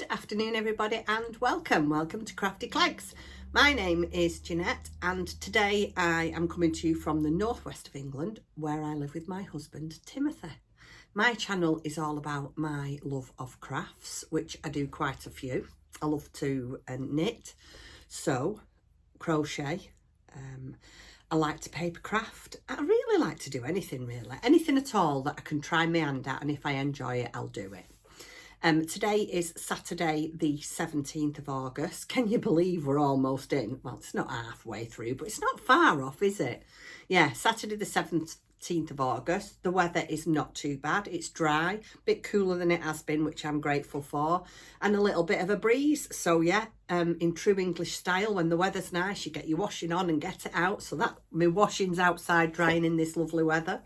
afternoon everybody, and welcome to Crafty Clegs. My name is Jeanette, and today I am coming to you from the northwest of England, where I live with my husband Timothy. My channel is all about my love of crafts, which I do quite a few. I love to knit, sew, crochet. I like to paper craft. I really like to do anything at all that I can try my hand at, and if I enjoy it, I'll do it. Today is Saturday the 17th of August. Can you believe we're almost in? Well, it's not halfway through, but it's not far off, is it? Yeah, Saturday the 17th of August. The weather is not too bad. It's dry, a bit cooler than it has been, which I'm grateful for, and a little bit of a breeze. So yeah, in true English style, when the weather's nice, you get your washing on and get it out. So that my washing's outside drying in this lovely weather.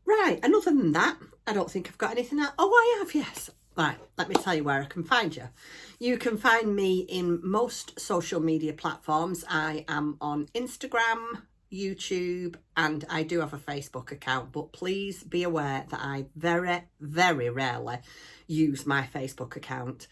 Right, and other than that, I don't think I've got anything else. Oh, I have, yes. Right, let me tell you where I can find you. You can find me in most social media platforms. I am on Instagram, YouTube, and I do have a Facebook account, but please be aware that I very, very rarely use my Facebook account.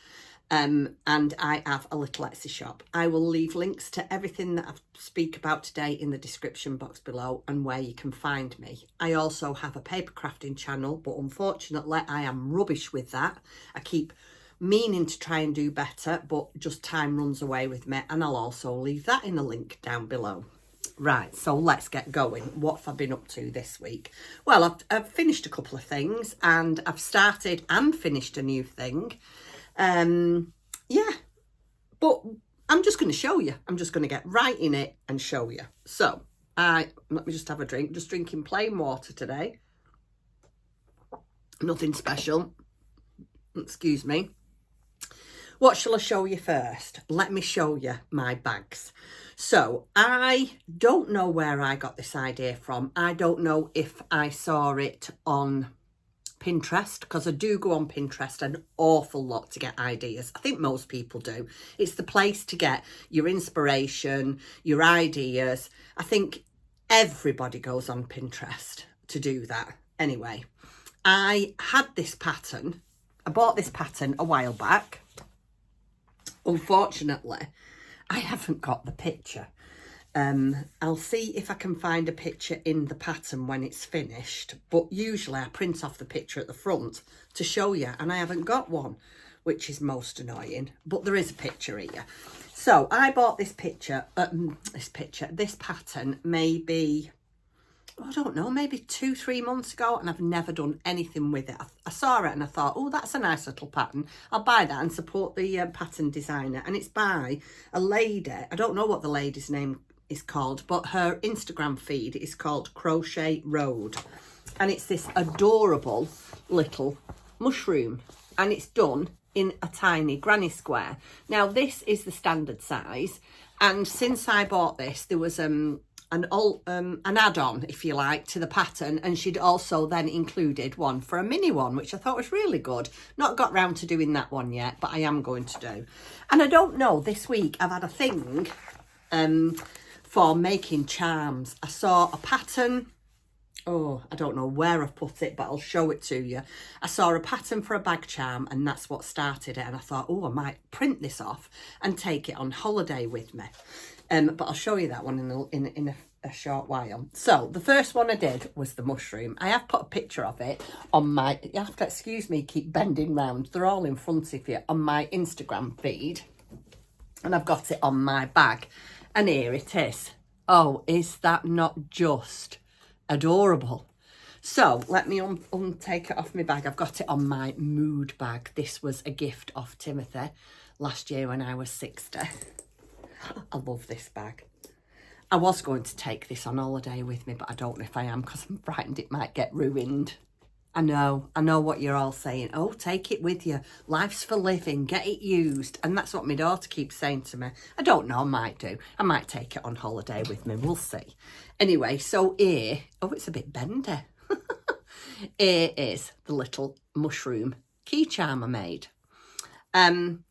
And I have a little Etsy shop. I will leave links to everything that I speak about today in the description box below and where you can find me. I also have a paper crafting channel, but unfortunately I am rubbish with that. I keep meaning to try and do better, but just time runs away with me, and I'll also leave that in a link down below. Right, so let's get going. What have I been up to this week? Well, I've finished a couple of things, and I've started and finished a new thing. Yeah, but I'm just going to show you. I'm just going to get right in it and show you. So let me just have a drink. Just drinking plain water today. Nothing special. Excuse me. What shall I show you first? Let me show you my bags. So I don't know where I got this idea from. I don't know if I saw it on Pinterest, because I do go on Pinterest an awful lot to get ideas. I think most people do. It's the place to get your inspiration, your ideas. I think everybody goes on Pinterest to do that. Anyway, I had this pattern. I bought this pattern a while back. Unfortunately, I haven't got the picture. I'll see if I can find a picture in the pattern when it's finished, but usually I print off the picture at the front to show you, and I haven't got one, which is most annoying, but there is a picture here. So I bought this pattern maybe, I don't know, maybe 2-3 months ago, and I've never done anything with it. I saw it and I thought, oh, that's a nice little pattern. I'll buy that and support the pattern designer. And it's by a lady. I don't know what the lady's name is called, but her Instagram feed is called Crochet Road, and it's this adorable little mushroom, and it's done in a tiny granny square. Now this is the standard size, and since I bought this, there was an add-on, if you like, to the pattern, and she'd also then included one for a mini one, which I thought was really good. Not got round to doing that one yet, but I am going to do. And I don't know, this week I've had a thing for making charms. I saw a pattern. Oh, I don't know where I've put it, but I'll show it to you. I saw a pattern for a bag charm, and that's what started it. And I thought, oh, I might print this off and take it on holiday with me. But I'll show you that one in a short while. So the first one I did was the mushroom. I have put a picture of it on my, you have to excuse me, keep bending round. They're all in front of you, on my Instagram feed. And I've got it on my bag. And here it is. Oh, is that not just adorable? So let me take it off my bag. I've got it on my mood bag. This was a gift off Timothy last year when I was 60. I love this bag. I was going to take this on holiday with me, but I don't know if I am, because I'm frightened it might get ruined. I know what you're all saying. Oh, take it with you. Life's for living. Get it used. And that's what my daughter keeps saying to me. I don't know. I might do. I might take it on holiday with me. We'll see. Anyway, so here. Oh, it's a bit bendy. Here is the little mushroom key charm I made. I am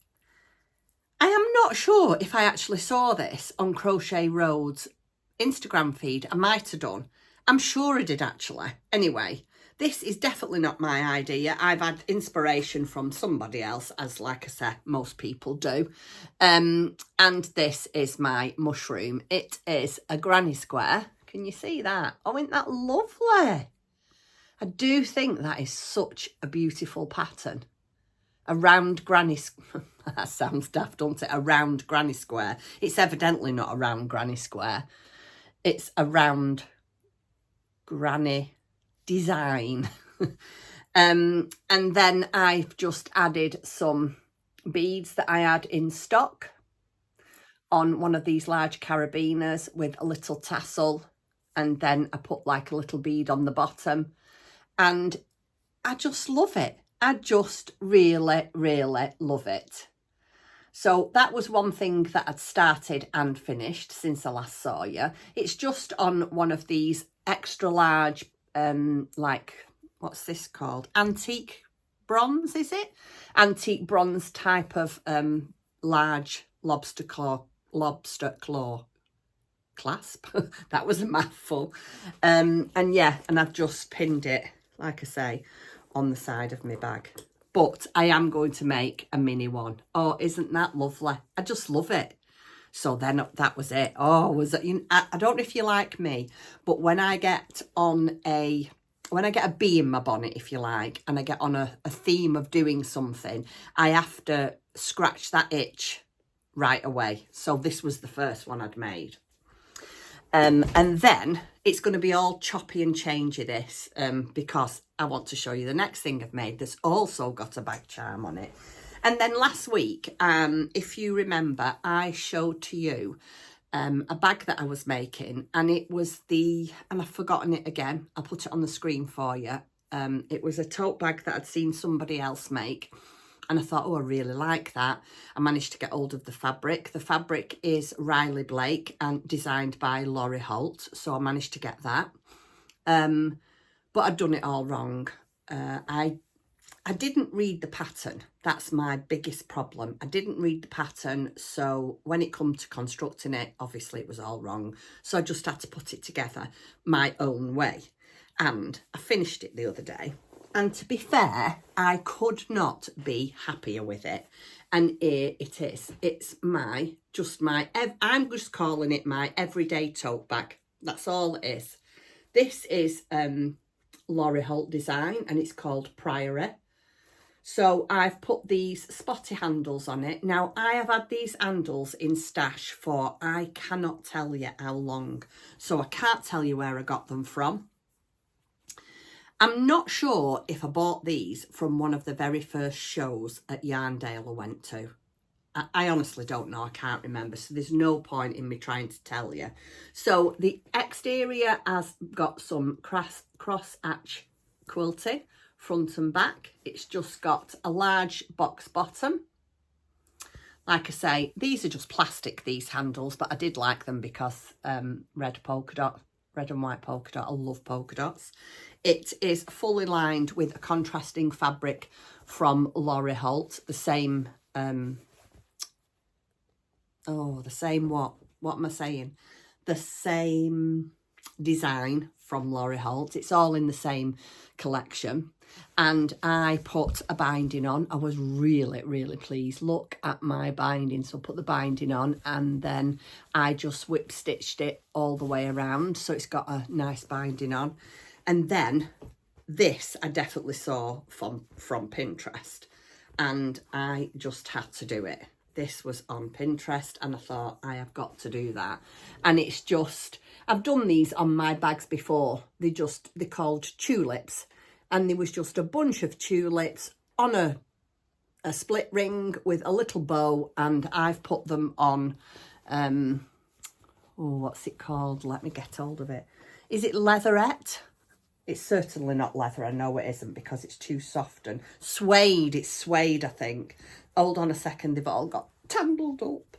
not sure if I actually saw this on Crochet Road's Instagram feed. I might have done. I'm sure I did actually. Anyway, This is definitely not my idea. I've had inspiration from somebody else, as like I said, most people do. And this is my mushroom. It is a granny square. Can you see that? Oh, isn't that lovely? I do think that is such a beautiful pattern. A round granny, that sounds daft, doesn't it? A round granny square. It's evidently not a round granny square. It's a round granny design. And then I've just added some beads that I had in stock on one of these large carabiners with a little tassel, and then I put like a little bead on the bottom, and I just love it. I just really, really love it. So that was one thing that I'd started and finished since I last saw you. It's just on one of these extra large, like, what's this called? Antique bronze, is it? Antique bronze type of large lobster claw clasp. That was a mouthful. And yeah, and I've just pinned it, like I say, on the side of my bag. But I am going to make a mini one. Oh, isn't that lovely? I just love it. So then that was it. Oh, was it? I don't know if you're like me, but when I get a bee in my bonnet, if you like, and I get on a theme of doing something, I have to scratch that itch right away. So this was the first one I'd made. And then it's going to be all choppy and changey, this, because I want to show you the next thing I've made that's also got a bag charm on it. And then last week, if you remember, I showed to you a bag that I was making, and it was and I've forgotten it again. I'll put it on the screen for you. It was a tote bag that I'd seen somebody else make. And I thought, oh, I really like that. I managed to get hold of the fabric. The fabric is Riley Blake and designed by Laurie Holt. So I managed to get that. But I'd done it all wrong. I didn't read the pattern. That's my biggest problem. I didn't read the pattern. So when it come to constructing it, obviously it was all wrong. So I just had to put it together my own way. And I finished it the other day. And to be fair, I could not be happier with it. And here it is. It's I'm just calling it my everyday tote bag. That's all it is. This is Laurie Holt design, and it's called Priory. So I've put these spotty handles on it. Now, I have had these handles in stash for, I cannot tell you how long. So I can't tell you where I got them from. I'm not sure if I bought these from one of the very first shows at Yarndale I went to. I honestly don't know. I can't remember. So there's no point in me trying to tell you. So the exterior has got some cross hatch quilting, front and back. It's just got a large box bottom. Like I say, these are just plastic, these handles, but I did like them because red and white polka dot. I love polka dots. It is fully lined with a contrasting fabric from Laurie Holt. The same, what am I saying? The same design from Laurie Holt. It's all in the same collection. And I put a binding on. I was really, really pleased. Look at my binding. So I put the binding on, and then I just whip stitched it all the way around. So it's got a nice binding on. And then this I definitely saw from Pinterest, and I just had to do it. This was on Pinterest, and I thought, I have got to do that. And it's just, I've done these on my bags before. They're called tulips. And there was just a bunch of tulips on a split ring with a little bow, and I've put them on, what's it called? Let me get hold of it. Is it leatherette? It's certainly not leather. I know it isn't because it's too soft. And suede. It's suede, I think. Hold on a second. They've all got tangled up.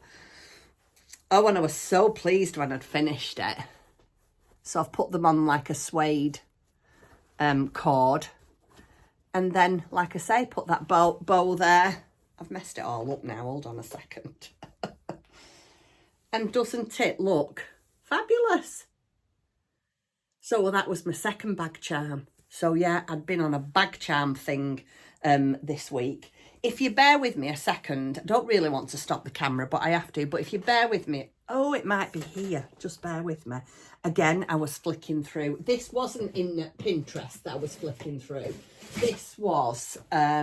Oh, and I was so pleased when I'd finished it. So I've put them on like a suede cord. And then, like I say, put that bow there. I've messed it all up now. Hold on a second. And doesn't it look fabulous? So that was my second bag charm. So yeah, I'd been on a bag charm thing this week. If you bear with me a second, I don't really want to stop the camera, but I have to. But if you bear with me, oh, it might be here. Just bear with me. Again, I was flicking through. This wasn't in Pinterest that I was flicking through. This was, I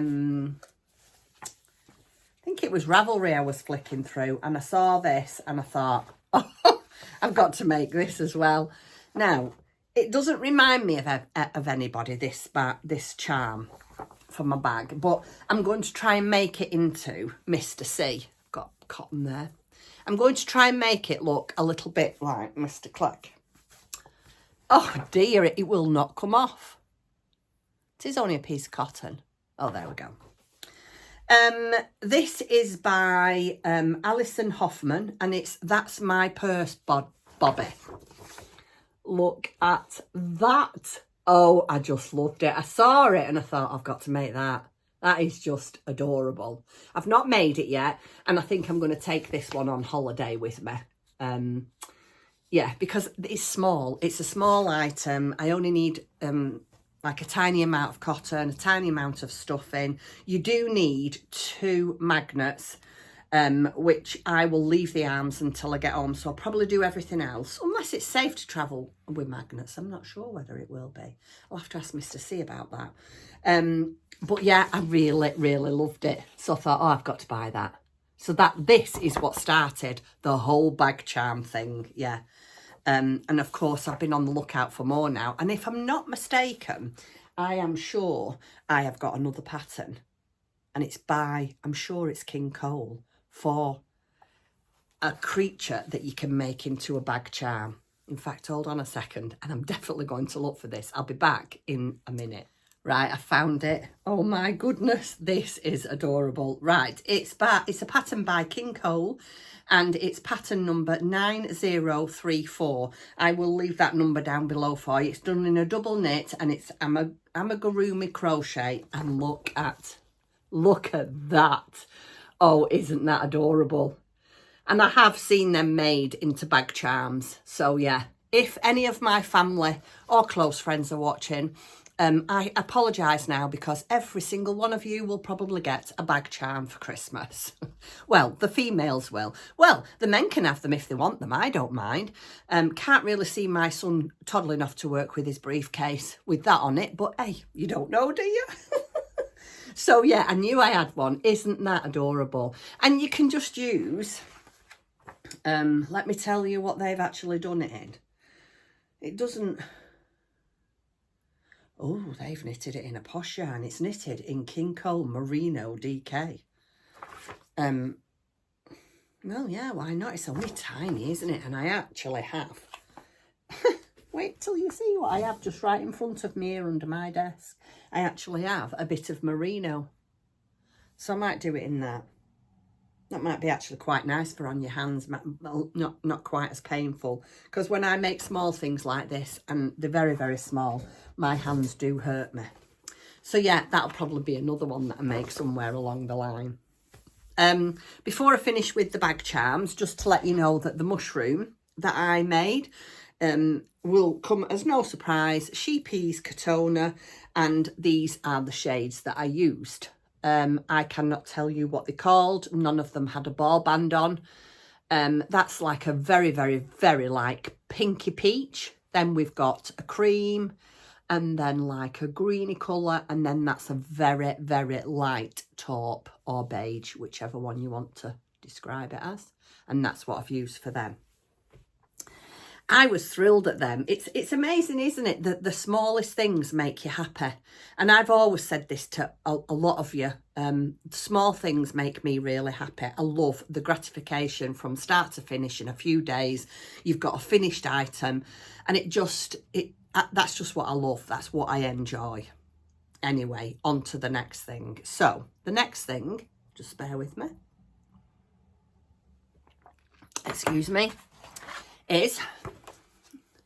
think it was Ravelry I was flicking through. And I saw this and I thought, oh, I've got to make this as well. Now, it doesn't remind me of anybody, this charm for my bag, but I'm going to try and make it into Mr. C. Got cotton there. I'm going to try and make it look a little bit like Mr. Click. Oh dear, it will not come off. It is only a piece of cotton. Oh, there we go. This is by Alison Hoffman, and it's That's My Purse Bobby. Look at that. Oh, I just loved it. I saw it and I thought, I've got to make that. That is just adorable. I've not made it yet, and I think I'm going to take this one on holiday with me. Yeah, because it's small. It's a small item. I only need like a tiny amount of cotton, a tiny amount of stuffing. You do need 2 magnets, which I will leave the arms until I get home. So I'll probably do everything else, unless it's safe to travel with magnets. I'm not sure whether it will be. I'll have to ask Mr. C about that. But yeah, I really, really loved it. So I thought, oh, I've got to buy that. So this is what started the whole bag charm thing. Yeah. And of course, I've been on the lookout for more now. And if I'm not mistaken, I am sure I have got another pattern. And it's by, I'm sure it's King Cole, for a creature that you can make into a bag charm. In fact, hold on a second, and I'm definitely going to look for this. I'll be back in a minute. Right, I found it. Oh my goodness, this is adorable. Right, it's a pattern by King Cole, and it's pattern number 9034. I will leave that number down below for you. It's done in a double knit, and it's amigurumi crochet. And look at that. Oh, isn't that adorable? And I have seen them made into bag charms. So yeah, if any of my family or close friends are watching, I apologise now, because every single one of you will probably get a bag charm for Christmas. Well, the females will. Well, the men can have them if they want them. I don't mind. Can't really see my son toddling off to work with his briefcase with that on it. But hey, you don't know, do you? So yeah, I knew I had one. Isn't that adorable? And you can just use, let me tell you what they've actually done it in. It doesn't... Oh, they've knitted it in a posh yarn. It's knitted in King Cole Merino DK. Well, yeah, why not? It's only tiny, isn't it? And I actually have... Wait till you see what I have just right in front of me here under my desk. I actually have a bit of merino. So I might do it in that. That might be actually quite nice for on your hands. Not quite as painful. Because when I make small things like this, and they're very, very small, my hands do hurt me. So yeah, that'll probably be another one that I make somewhere along the line. Before I finish with the bag charms, just to let you know that the mushroom that I made will come as no surprise. Sheepies, Katona, and these are the shades that I used. I cannot tell you what they're called. None of them had a ball band on. That's like a very, very, very like pinky peach. Then we've got a cream, and then like a greeny colour, and then that's a very, very light taupe or beige, whichever one you want to describe it as. And that's what I've used for them. I was thrilled at them. It's amazing, isn't it, that the smallest things make you happy. And I've always said this to a lot of you. Small things make me really happy. I love the gratification from start to finish in a few days. You've got a finished item, and that's just what I love. That's what I enjoy. Anyway, on to the next thing. So the next thing, just bear with me. Excuse me. Is,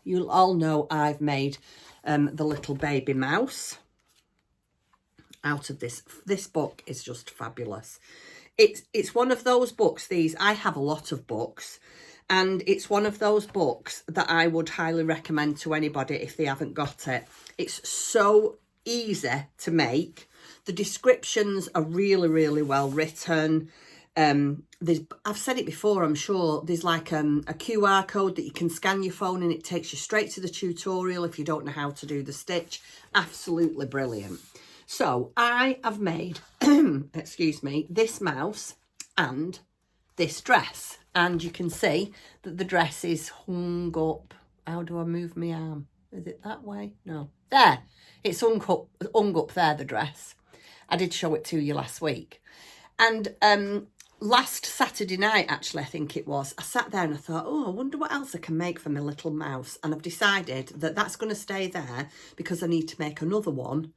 you'll all know I've made the little baby mouse out of this. This book is just fabulous. It's one of those books, I have a lot of books, And it's one of those books that I would highly recommend to anybody if they haven't got it. It's so easy to make. The descriptions are really, really well written. I've said it before, I'm sure. There's like a QR code that you can scan your phone and it takes you straight to the tutorial if you don't know how to do the stitch. Absolutely brilliant. So I have made, excuse me, this mouse and this dress. And you can see that the dress is hung up. How do I move my arm? Is it that way? No. There. It's hung up there, the dress. I did show it to you last week. And last Saturday night, actually, I think it was, I sat there and I thought, oh, I wonder what else I can make for my little mouse. And I've decided that that's going to stay there because I need to make another one.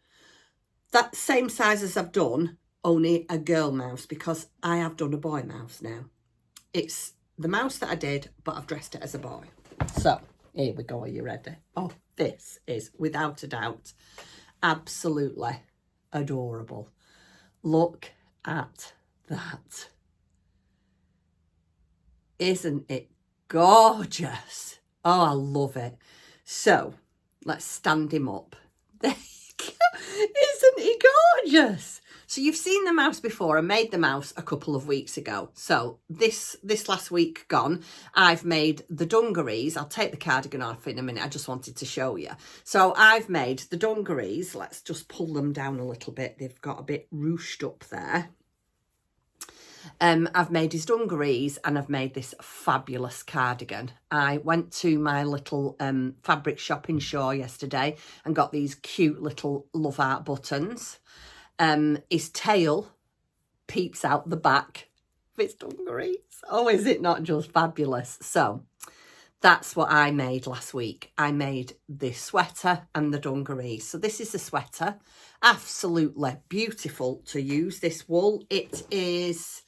That same size as I've done, only a girl mouse, because I have done a boy mouse now. It's the mouse that I did, but I've dressed it as a boy. So, here we go. Are you ready? Oh, this is, without a doubt, absolutely adorable. Look at that. Isn't it gorgeous? Oh, I love it. So, let's stand him up. There you go. Isn't he gorgeous? So you've seen the mouse before. I made the mouse a couple of weeks ago. So this last week gone, I've made the dungarees. I'll take the cardigan off in a minute. I just wanted to show you. So I've made the dungarees. Let's just pull them down a little bit. They've got a bit ruched up there. I've made his dungarees and I've made this fabulous cardigan. I went to my little fabric shop in Shaw yesterday and got these cute little love art buttons. His tail peeps out the back of his dungarees. Oh, is it not just fabulous? So that's what I made last week. I made the sweater and the dungarees. So this is the sweater. Absolutely beautiful to use, this wool. It is,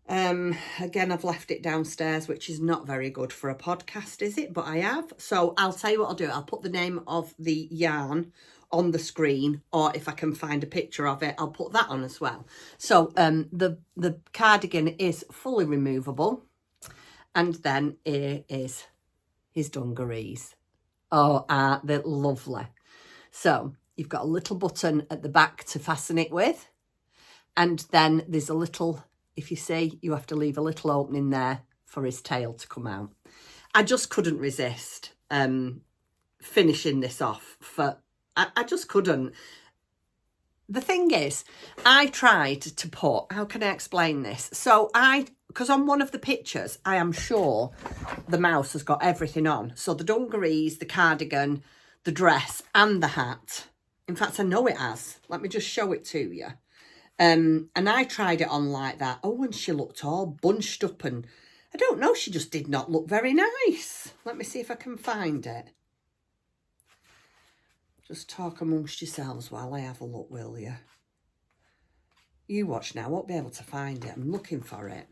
again, I've left it downstairs, which is not very good for a podcast, is it? But I have. So I'll tell you what I'll do. I'll put the name of the yarn on the screen, or if I can find a picture of it, I'll put that on as well. So the cardigan is fully removable, and then here is his dungarees. Oh, they're lovely. So you've got a little button at the back to fasten it with, and then there's a little, if you see, you have to leave a little opening there for his tail to come out. I just couldn't resist finishing this off for, I just couldn't. The thing is, I tried to put, how can I explain this? So because on one of the pictures, I am sure the mouse has got everything on. So the dungarees, the cardigan, the dress and the hat. In fact, I know it has. Let me just show it to you. And I tried it on like that. Oh, and she looked all bunched up and I don't know, she just did not look very nice. Let me see if I can find it. Just talk amongst yourselves while I have a look, will you? You watch now. I won't be able to find it. I'm looking for it.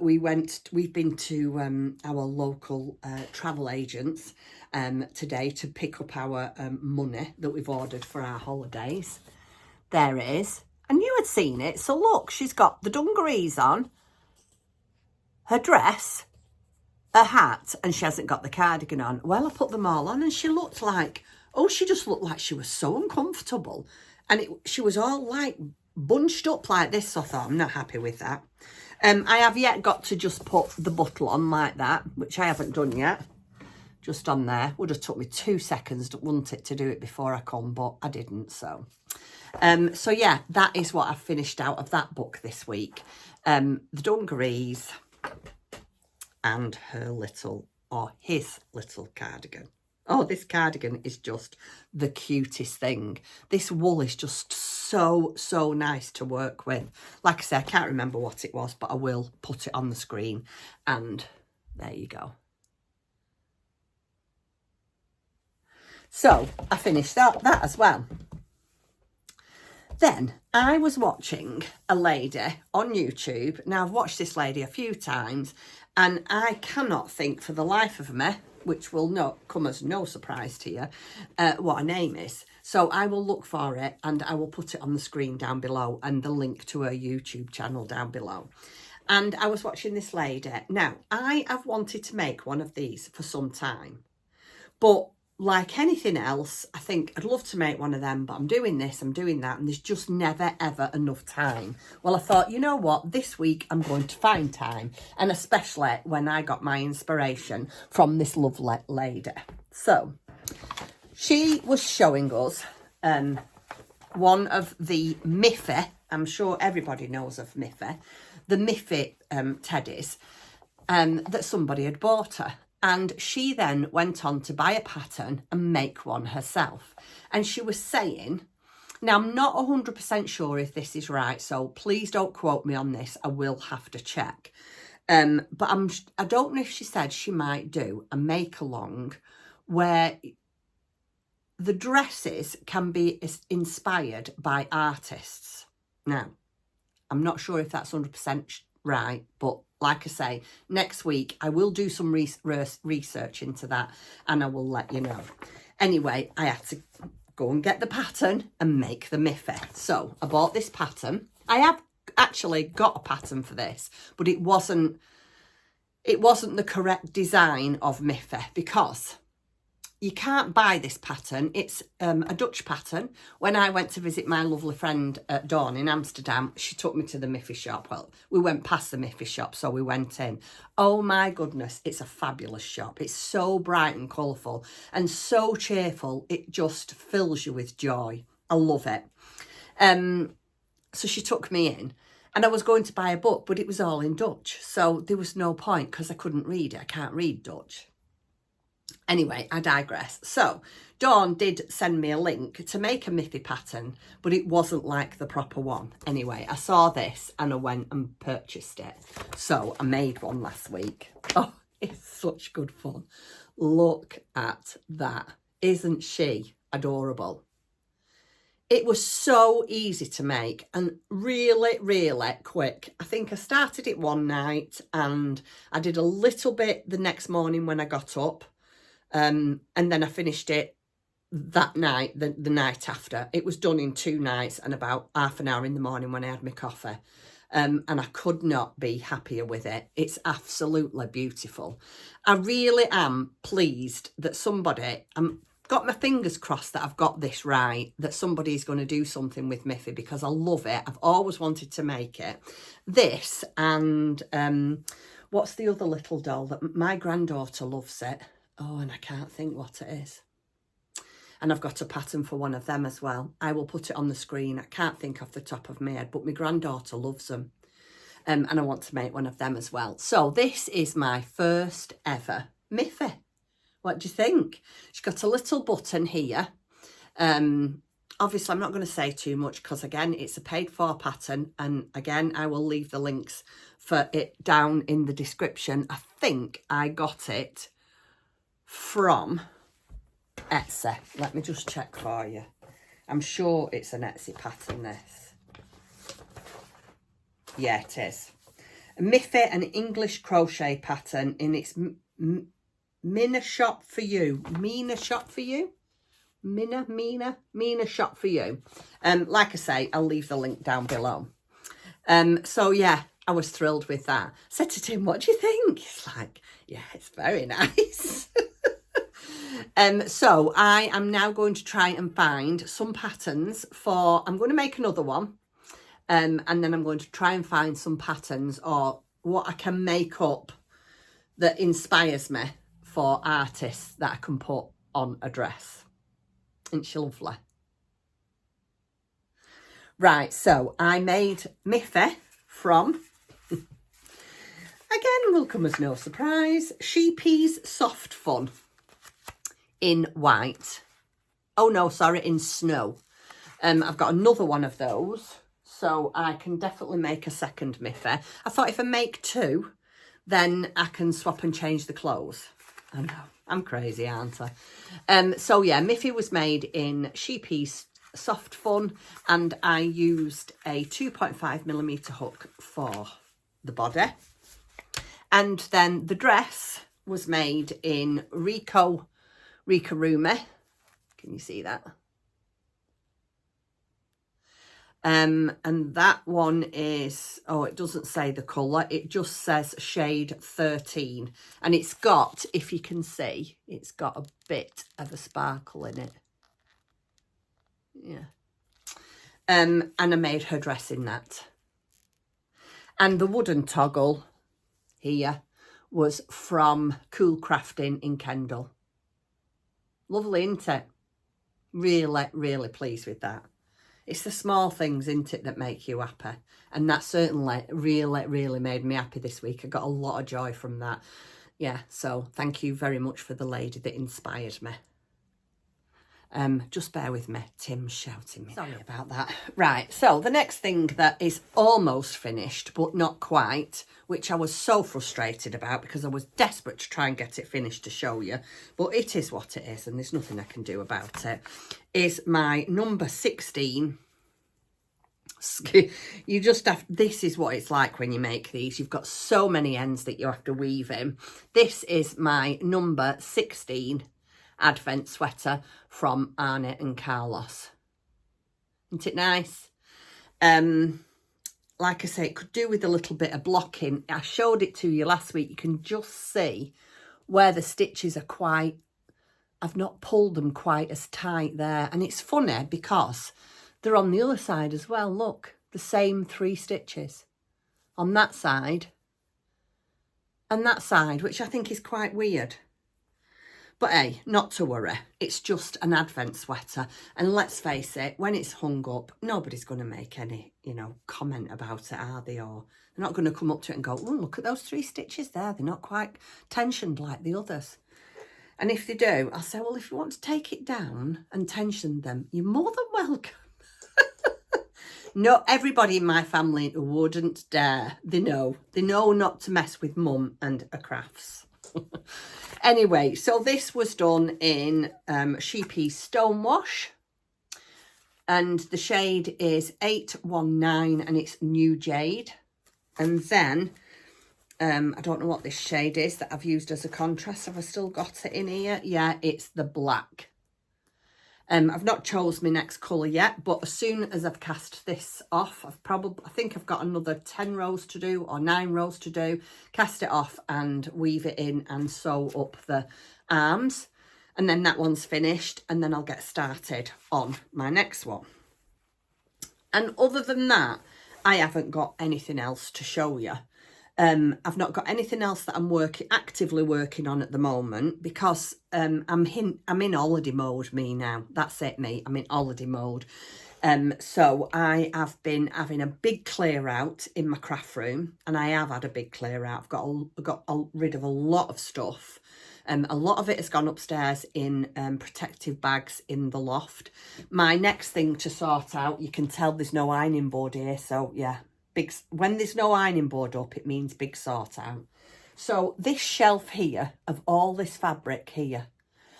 We've been to our local travel agents today to pick up our money that we've ordered for our holidays. There it is. And you had seen it. So look, she's got the dungarees on, her dress, a hat, and she hasn't got the cardigan on. Well, I put them all on and she looked like, oh, she just looked like she was so uncomfortable. And she was all like bunched up like this. So I thought, I'm not happy with that. I have yet got to just put the buttle on like that, which I haven't done yet. Just on there. Would have took me 2 seconds, wouldn't it, to do it before I come, but I didn't, so. So yeah, that is what I've finished out of that book this week. The dungarees and her little, or his little cardigan. Oh, this cardigan is just the cutest thing. This wool is just so, so nice to work with. Like I say, I can't remember what it was, but I will put it on the screen. And there you go. So I finished that as well. Then I was watching a lady on YouTube. Now, I've watched this lady a few times and I cannot think for the life of me, which will not come as no surprise to you, what her name is. So I will look for it and I will put it on the screen down below and the link to her YouTube channel down below. And I was watching this lady. Now, I have wanted to make one of these for some time. But like anything else, I think I'd love to make one of them, but I'm doing this, I'm doing that, and there's just never, ever enough time. Well, I thought, you know what, this week I'm going to find time, and especially when I got my inspiration from this lovely lady. So, she was showing us one of the Miffy, I'm sure everybody knows of Miffy, the Miffy teddies that somebody had bought her. And she then went on to buy a pattern and make one herself. And she was saying, now I'm not 100% sure if this is right, so please don't quote me on this. I will have to check. But I don't know if she said she might do a make-along where the dresses can be inspired by artists. Now, I'm not sure if that's 100% right, but like I say, next week I will do some research into that and I will let you know. Anyway, I had to go and get the pattern and make the Miffy. So I bought this pattern. I have actually got a pattern for this, but it wasn't the correct design of Miffy because you can't buy this pattern. It's a Dutch pattern. When I went to visit my lovely friend Dawn in Amsterdam, she took me to the Miffy shop. Well, we went past the Miffy shop, so we went in. Oh my goodness, it's a fabulous shop. It's so bright and colourful and so cheerful. It just fills you with joy. I love it. So she took me in. And I was going to buy a book, but it was all in Dutch. So there was no point because I couldn't read it. I can't read Dutch. Anyway, I digress. So, Dawn did send me a link to make a Miffy pattern, but it wasn't like the proper one. Anyway, I saw this and I went and purchased it. So, I made one last week. Oh, it's such good fun. Look at that. Isn't she adorable? It was so easy to make and really, really quick. I think I started it one night and I did a little bit the next morning when I got up. And then I finished it that night, the night after. It was done in 2 nights and about half an hour in the morning when I had my coffee. And I could not be happier with it. It's absolutely beautiful. I really am pleased that somebody, got my fingers crossed that I've got this right, that somebody's going to do something with Miffy because I love it. I've always wanted to make it. This and what's the other little doll that my granddaughter loves it? Oh, and I can't think what it is. And I've got a pattern for one of them as well. I will put it on the screen. I can't think off the top of my head, but my granddaughter loves them. And I want to make one of them as well. So this is my first ever Miffy. What do you think? She's got a little button here. Obviously, I'm not going to say too much because, again, it's a paid-for pattern. And, again, I will leave the links for it down in the description. I think I got it from Etsy. Let me just check for you. I'm sure it's an Etsy pattern, this. Yeah, it is. A Miffy, an English crochet pattern in its Mina shop for you. Mina shop for you? Mina shop for you. Like I say, I'll leave the link down below. So, yeah, I was thrilled with that. I said to Tim, what do you think? He's like, yeah, it's very nice. So I am now going to try and find some patterns for, I'm going to make another one. And then I'm going to try and find some patterns or what I can make up that inspires me for artists that I can put on a dress. Isn't she lovely? Right, so I made Miffy from, again, will come as no surprise, Sheepy's Soft Fun in white. Oh no, sorry, in snow. I've got another one of those, so I can definitely make a second Miffy. I thought if I make 2, then I can swap and change the clothes. I know, I'm crazy, aren't I? So yeah, Miffy was made in Sheepy's Soft Fun, and I used a 2.5mm hook for the body. And then the dress was made in Rikorumi. Can you see that? And that one is, oh, it doesn't say the colour, it just says shade 13. And it's got, if you can see, it's got a bit of a sparkle in it. Yeah. And I made her dress in that. And the wooden toggle here was from Cool Crafting in Kendal. Lovely, isn't it? Really, really pleased with that. It's the small things, isn't it, that make you happy? And that certainly really, really made me happy this week. I got a lot of joy from that. Yeah, so thank you very much for the lady that inspired me. Just bear with me. Tim's shouting me. Sorry about that. Right, so the next thing that is almost finished, but not quite, which I was so frustrated about because I was desperate to try and get it finished to show you, but it is what it is and there's nothing I can do about it, is my number 16. You just have, this is what it's like when you make these. You've got so many ends that you have to weave in. This is my number 16 Advent sweater from Arne and Carlos. Isn't it nice? Like I say, it could do with a little bit of blocking. I showed it to you last week. You can just see where the stitches are quite, I've not pulled them quite as tight there. And it's funny because they're on the other side as well. Look, the same 3 stitches on that side and that side, which I think is quite weird. But hey, not to worry, it's just an Advent sweater. And let's face it, when it's hung up, nobody's going to make any, you know, comment about it, are they? Or they're not going to come up to it and go, oh, look at those 3 stitches there. They're not quite tensioned like the others. And if they do, I'll say, well, if you want to take it down and tension them, you're more than welcome. No, everybody in my family wouldn't dare. They know not to mess with mum and her crafts. Anyway, so this was done in Sheepy Stonewash, and the shade is 819 and it's New Jade. And then I don't know what this shade is that I've used as a contrast. Have I still got it in here? Yeah, it's the black. I've not chose my next colour yet, but as soon as I've cast this off, I think I've got another 10 rows to do or 9 rows to do. Cast it off and weave it in and sew up the arms. And then that one's finished and then I'll get started on my next one. And other than that, I haven't got anything else to show you. I've not got anything else that I'm actively working on at the moment because I'm in holiday mode, me now. That's it, me. I'm in holiday mode. So I have been having a big clear out in my craft room, and I have had a big clear out. I've got rid of a lot of stuff. A lot of it has gone upstairs in protective bags in the loft. My next thing to sort out, you can tell there's no ironing board here, so yeah. When there's no ironing board up, it means big sort out. So this shelf here of all this fabric here,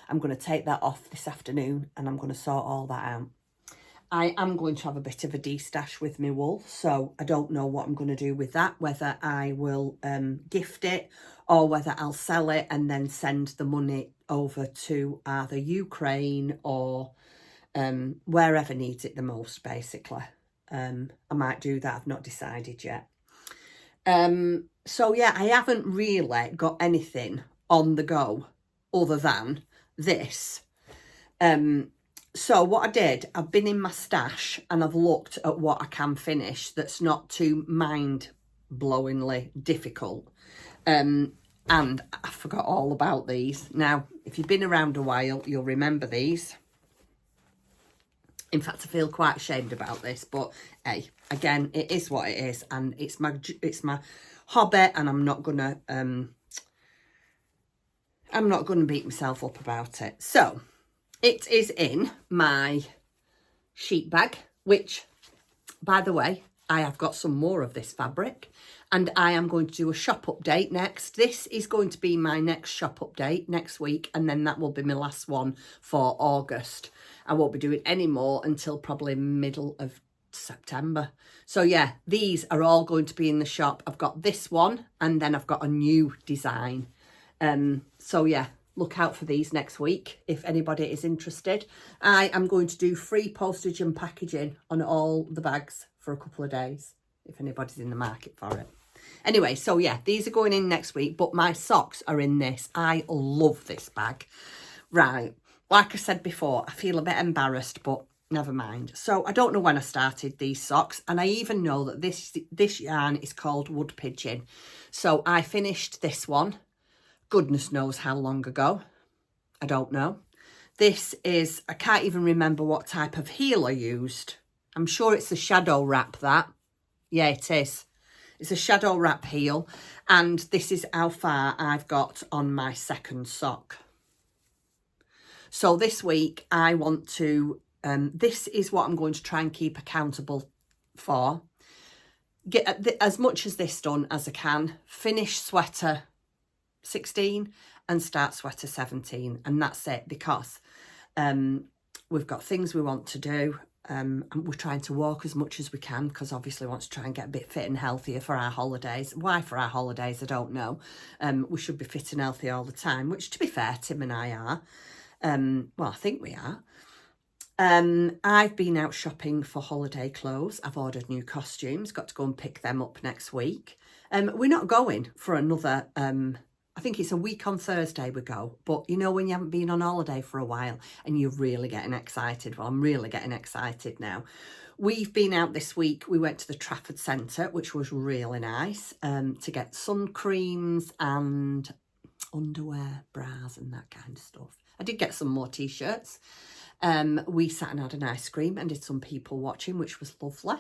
I'm going to take that off this afternoon and I'm going to sort all that out. I am going to have a bit of a de-stash with my wool, so I don't know what I'm going to do with that, whether I will gift it or whether I'll sell it and then send the money over to either Ukraine or wherever needs it the most, basically. I might do that. I've not decided yet. So yeah, I haven't really got anything on the go other than this. So what I did, I've been in my stash and I've looked at what I can finish that's not too mind-blowingly difficult. And I forgot all about these. Now, if you've been around a while, you'll remember these. In fact, I feel quite ashamed about this, but hey, again, it is what it is, and it's my hobby, and I'm not gonna beat myself up about it. So, it is in my sheet bag, which, by the way, I have got some more of this fabric, and I am going to do a shop update next. This is going to be my next shop update next week, and then that will be my last one for August. I won't be doing any more until probably middle of September. So yeah, these are all going to be in the shop. I've got this one and then I've got a new design. So yeah, look out for these next week if anybody is interested. I am going to do free postage and packaging on all the bags for a couple of days if anybody's in the market for it. Anyway, so yeah, these are going in next week, but my socks are in this. I love this bag. Right, like I said before, I feel a bit embarrassed, but never mind. So I don't know when I started these socks, and I even know that this yarn is called Wood Pigeon. So I finished this one, goodness knows how long ago. I don't know. This is, I can't even remember what type of heel I used. I'm sure it's a shadow wrap, that. Yeah, it is. It's a shadow wrap heel, and this is how far I've got on my second sock. So this week I want to, this is what I'm going to try and keep accountable for. Get as much as this done as I can. Finish sweater 16 and start sweater 17, and that's it, because we've got things we want to do. And we're trying to walk as much as we can, because obviously we want to try and get a bit fit and healthier for our holidays. Why for our holidays, I don't know. We should be fit and healthy all the time, which, to be fair, Tim and I are. Well, I think we are. I've been out shopping for holiday clothes. I've ordered new costumes, got to go and pick them up next week. We're not going for another... I think it's a week on Thursday we go. But you know when you haven't been on holiday for a while and you're really getting excited? Well, I'm really getting excited now. We've been out this week. We went to the Trafford Centre, which was really nice, to get sun creams and underwear, bras and that kind of stuff. I did get some more T-shirts. We sat and had an ice cream and did some people watching, which was lovely.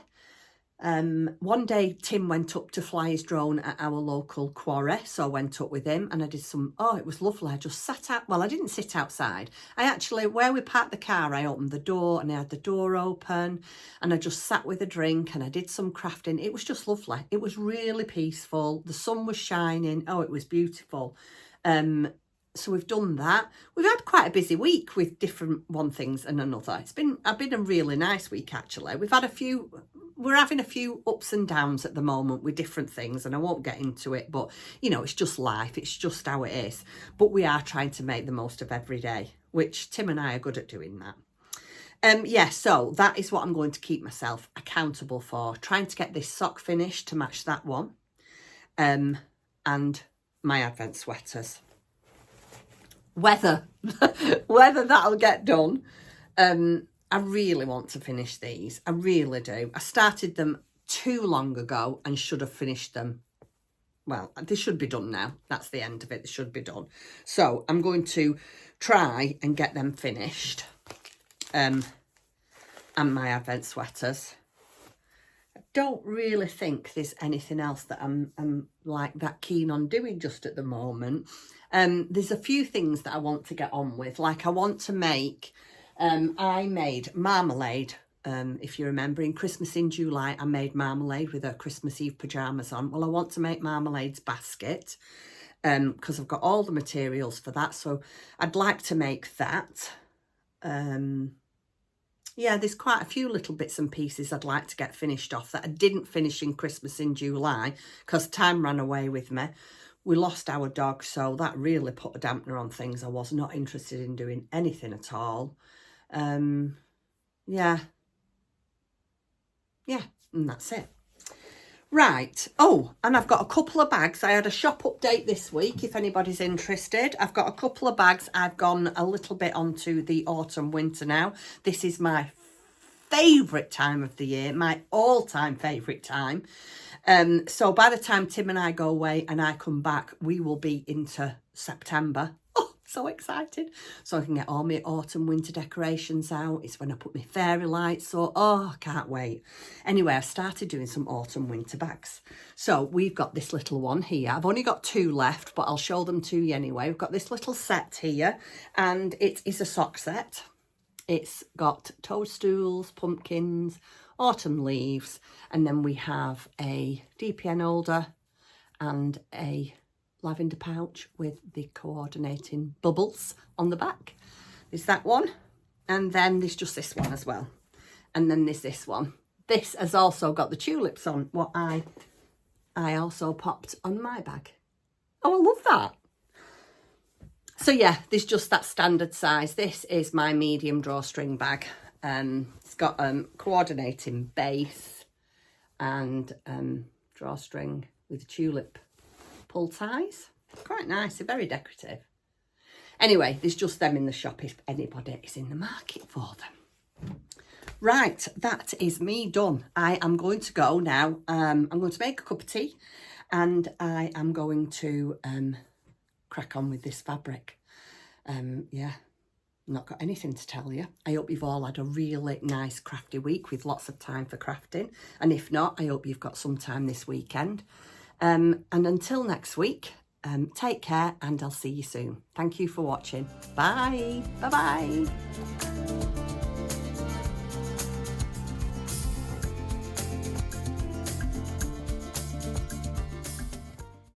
One day Tim went up to fly his drone at our local quarry, so I went up with him and I did some, oh, it was lovely. I just sat out, well, I didn't sit outside. I actually, where we parked the car, I opened the door and I had the door open and I just sat with a drink and I did some crafting. It was just lovely. It was really peaceful. The sun was shining. Oh, it was beautiful. So we've done that. We've had quite a busy week with different one things and another. It's been a really nice week, actually. We're having a few ups and downs at the moment with different things, and I won't get into it, but you know, it's just life. It's just how it is. But we are trying to make the most of every day, which Tim and I are good at doing that. Yeah, so that is what I'm going to keep myself accountable for, trying to get this sock finished to match that one, and my advent sweaters. Whether that'll get done, I really want to finish these. I really do. I started them too long ago and should have finished them. Well, they should be done now. That's the end of it. They should be done. So I'm going to try and get them finished. And my advent sweaters. I don't really think there's anything else that I'm like that keen on doing just at the moment. There's a few things that I want to get on with. Like I want to make... I made marmalade, if you remember, in Christmas in July, I made marmalade with her Christmas Eve pyjamas on. Well, I want to make marmalade's basket, because I've got all the materials for that. So I'd like to make that. Yeah, there's quite a few little bits and pieces I'd like to get finished off that I didn't finish in Christmas in July because time ran away with me. We lost our dog, so that really put a dampener on things. I was not interested in doing anything at all. Yeah, and that's it. Right. Oh, and I've got a couple of bags. I had a shop update this week, if anybody's interested. I've got a couple of bags. I've gone a little bit onto the autumn winter now. This is my favourite time of the year, my all-time favourite time. So by the time Tim and I go away and I come back, we will be into September. Oh, so excited. So I can get all my autumn winter decorations out. It's when I put my fairy lights up. Oh, I can't wait. Anyway, I started doing some autumn winter bags. So we've got this little one here. I've only got 2 left, but I'll show them to you anyway. We've got this little set here, and it is a sock set. It's got toadstools, pumpkins, autumn leaves, and then we have a DPN holder and a lavender pouch with the coordinating bubbles on the back. There's that one, and then there's just this one as well, and then there's this one. This has also got the tulips on, what I also popped on my bag. Oh, I love that. So yeah, there's just that standard size. This is my medium drawstring bag. It's got coordinating base and drawstring with tulip pull ties. Quite nice, they're very decorative. Anyway, there's just them in the shop if anybody is in the market for them. Right, that is me done. I am going to go now. I'm going to make a cup of tea and I am going to crack on with this fabric. Yeah, not got anything to tell you. I hope you've all had a really nice crafty week with lots of time for crafting. And if not, I hope you've got some time this weekend. And until next week, take care and I'll see you soon. Thank you for watching. Bye. Bye-bye.